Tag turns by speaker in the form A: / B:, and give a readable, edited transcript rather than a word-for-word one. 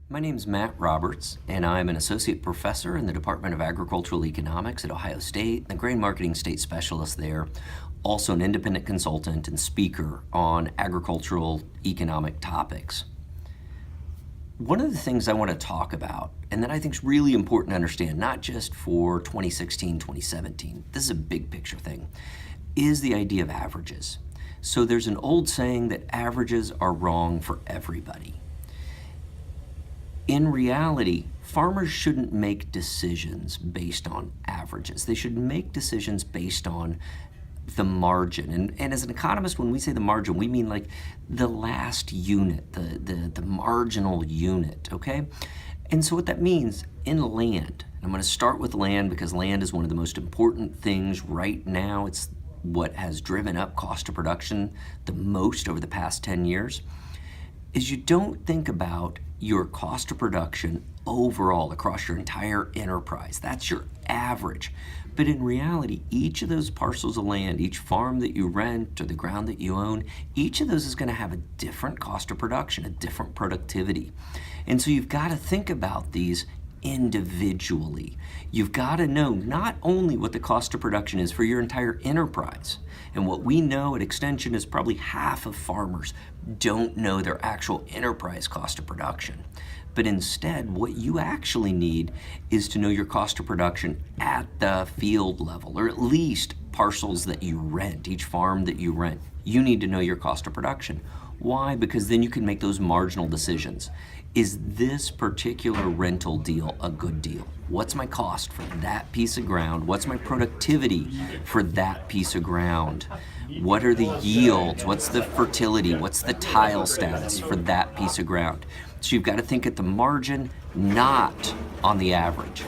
A: My name's Matt Roberts, and I'm an associate professor in the Department of Agricultural Economics at Ohio State, the grain marketing state specialist there, also an independent consultant and speaker on agricultural economic topics. One of the things I want to talk about, and that I think is really important to understand, not just for 2016, 2017, this is a big picture thing, is the idea of averages. So there's an old saying that averages are wrong for everybody. In reality, farmers shouldn't make decisions based on averages. They should make decisions based on the margin. And as an economist, when we say the margin, we mean like the last unit, the marginal unit, okay? And so what that means in land, and I'm going to start with land because land is one of the most important things right now. It's what has driven up cost of production the most over the past 10 years, is you don't think about your cost of production overall across your entire enterprise. That's your average. But in reality, each of those parcels of land, each farm that you rent or the ground that you own, each of those is going to have a different cost of production, a different productivity. And so you've got to think about these individually. You've got to know not only what the cost of production is for your entire enterprise, and what we know at Extension is probably half of farmers don't know their actual enterprise cost of production. But instead, what you actually need is to know your cost of production at the field level, or at least parcels that you rent, each farm that you rent. You need to know your cost of production. Why? Because then you can make those marginal decisions. Is this particular rental deal a good deal? What's my cost for that piece of ground? What's my productivity for that piece of ground? What are the yields? What's the fertility? What's the tile status for that piece of ground? So you've got to think at the margin, not on the average.